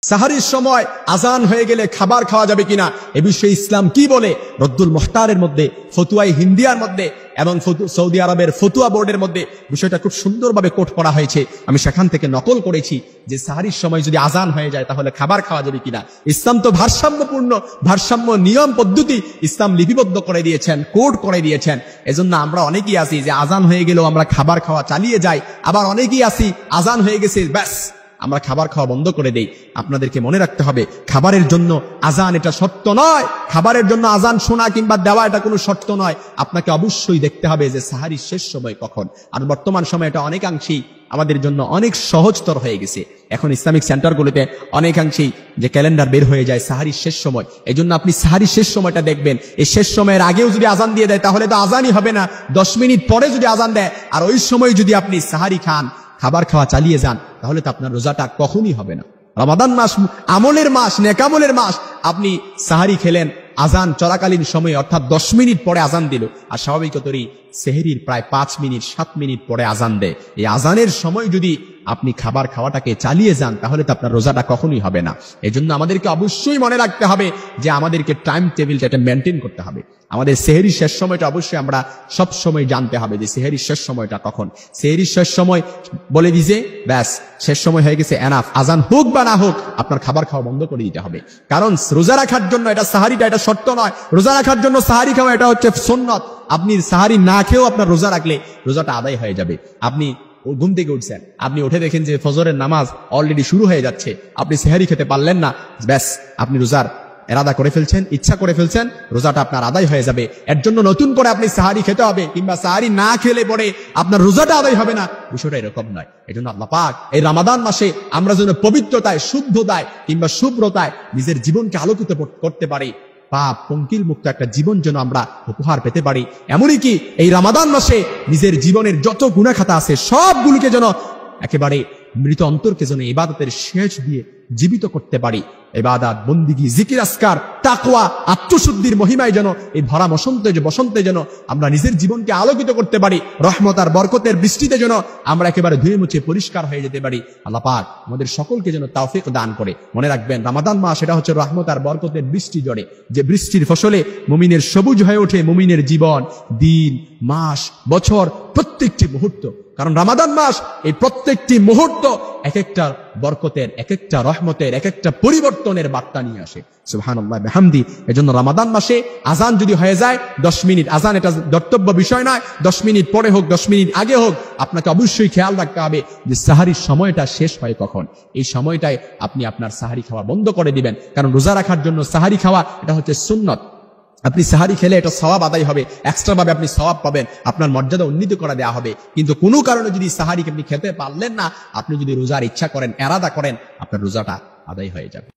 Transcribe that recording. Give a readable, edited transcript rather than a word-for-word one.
সাহারির সময় আজান হয়ে গেলে খাবার খাওয়া যাবে কিনা এ বিষয়ে ইসলাম কি বলে? রদ্দুল মুখতারের মধ্যে, ফতুয়ায়ে হিন্দিয়ার মধ্যে এবং সৌদি আরবের ফতুয়া বোর্ডের মধ্যে বিষয়টা খুব সুন্দরভাবে কোট করা হয়েছে। আমি সেখান থেকে নকল করেছি যে সাহারির সময় যদি আজান হয়ে যায় তাহলে খাবার খাওয়া যাবে কিনা। ইসলাম তো ভারসাম্য নিয়ম পদ্ধতি ইসলাম লিপিবদ্ধ করে দিয়েছেন, কোড করে দিয়েছেন। এজন্য আমরা অনেকেই আছি যে আজান হয়ে গেলেও আমরা খাবার খাওয়া চালিয়ে যাই, আবার অনেকেই আছি আজান হয়ে গেছে ব্যাস আমরা খাবার খাওয়া বন্ধ করে দেই। আপনাদেরকে মনে রাখতে হবে, খাবারের জন্য আজান এটা শর্ত নয়, খাবারের জন্য আজান শোনা কিংবা দেওয়া এটা কোনো শর্ত নয়। আপনাকে অবশ্যই দেখতে হবে যে সাহারির শেষ সময় কখন। আর বর্তমান সময় এটা অনেকাংশেই আমাদের জন্য অনেক সহজতর হয়ে গেছে। এখন ইসলামিক সেন্টারগুলোতে অনেকাংশেই যে ক্যালেন্ডার বের হয়ে যায় সাহারির শেষ সময়, এই জন্য আপনি সাহারির শেষ সময়টা দেখবেন। এই শেষ সময়ের আগেও যদি আজান দিয়ে দেয় তাহলে তো আজানই হবে না। 10 মিনিট পরে যদি আজান দেয় আর ওই সময় যদি আপনি সাহারি খান, খাবার খাওয়া চালিয়ে যান, তাহলে তো আপনার রোজাটা কখনই হবে না। রমাদান মাস আমলের মাস, নেকামলের মাস। আপনি সাহারি খেলেন আজান চলাকালীন সময়ে, অর্থাৎ 10 মিনিট পরে আজান দিল, আর স্বাভাবিকতই সেহরির প্রায় 5 মিনিট 7 মিনিট পরে আজান দেয়। এই আজানের সময় যদি আপনি খাবার খাওয়াটাকে চালিয়ে যান তাহলে তো আপনার রোজাটা কখনোই হবে না। এই জন্য আমাদেরকে অবশ্যই মনে রাখতে হবে যে আমাদেরকে টাইম টেবিলটা এটা মেনটেন করতে হবে। আমাদের সেহরির শেষ সময়টা অবশ্যই আমরা সব সময় জানতে হবে যে সেহরির শেষ সময়টা কখন। সেহরির শেষ সময় বলে দিছে ব্যাস শেষ সময় হয়ে গেছে, এনাফ। আজান হোক বা না হোক আপনার খাবার খাওয়া বন্ধ করে দিতে হবে। কারণ রোজা রাখার জন্য এটা সাহারিটা এটা শর্ত নয়, রোজা রাখার জন্য সাহারি খাওয়া এটা হচ্ছে সুন্নাত। আপনি সাহারি না খেয়েও আপনার রোজা রাখলে রোজাটা আদায় হয়ে যাবে। আপনি ঘুম থেকে উঠছেন, আপনি উঠে দেখেন যে ফজরের নামাজ অলরেডি শুরু হয়ে যাচ্ছে, আপনি সেহরি খেতে পারলেন না, ব্যাস আপনি রোজার এরাদা করে ফেলছেন, ইচ্ছা করে ফেলছেন, রোজাটা আপনার আদায় হয়ে যাবে। এর জন্য নতুন করে আপনি সাহারি খেতে হবে, কিংবা সাহারি না খেলে পরে আপনার রোজাটা আদায় হবে না, বিষয়টা এরকম নয়। এই জন্য আল্লাহ পাক এই রমাদান মাসে আমরা যেন পবিত্রতায়, শুদ্ধতায় কিংবা শুভ্রতায় নিজের জীবনকে আলোকিত করতে পারি, পাপ পঙ্কিল মুক্ত একটা জীবন যেন আমরা উপহার পেতে পারি। এমনই কি এই রমাদান মাসে নিজের জীবনের যত গুনাহ খাতা আছে সবগুলোকে যেন একেবারে মৃত অন্তরকে যেন ইবাদতের শেষ দিয়ে জীবিত করতে পারি। ইবাদত, বন্দিগি, জিকির, আসকার, তাকওয়া, আত্মশুদ্ধির মহিমায় যেন এই ভরা বসন্তে যেন আমরা নিজের জীবনকে আলোকিত করতে পারি। রহমত আর বরকতের বৃষ্টিতে যেন আমরা একেবারে ধুয়ে মুছে পরিষ্কার হয়ে যেতে পারি। আল্লাহ পাক আমাদের সকলকে যেন তৌফিক দান করে। মনে রাখবেন রমাদান মাস এটা হচ্ছে রহমত আর বরকতের বৃষ্টি জড়ে, যে বৃষ্টির ফসলে মুমিনের সবুজ হয়ে ওঠে মুমিনের জীবন, দিন, মাস, বছর, প্রত্যেকটি মুহূর্ত। কারণ রমাদান মাস এই প্রত্যেকটি মুহূর্ত এক একটা বরকতের, এক একটা রহমতের, এক একটা পরিবর্তনের বার্তা নিয়ে আসে। সুবহানাল্লাহ বিহামদি। এজন্য রমাদান মাসে আজান যদি হয়ে যায় 10 মিনিট, আজান এটা ধর্তব্য বিষয় নয়, 10 মিনিট পরে হোক 10 মিনিট আগে হোক, আপনাকে অবশ্যই খেয়াল রাখতে হবে যে সাহারির সময়টা শেষ হয় কখন। এই সময়টায় আপনি আপনার সাহারি খাওয়া বন্ধ করে দিবেন। কারণ রোজা রাখার জন্য সাহারি খাওয়া এটা হচ্ছে সুন্নত। আপনি সাহারি খেলে এটা সওয়াব আদায় হবে, এক্সট্রা ভাবে আপনি সওয়াব পাবেন, আপনার মর্যাদা উন্নীত করে দেওয়া হবে। কিন্তু কোনো কারণে যদি সাহারি আপনি খেতে পারলেন না, আপনি যদি রোজার ইচ্ছা করেন, এরাদা করেন, আপনার রোজাটা আদায় হয়ে যাবে।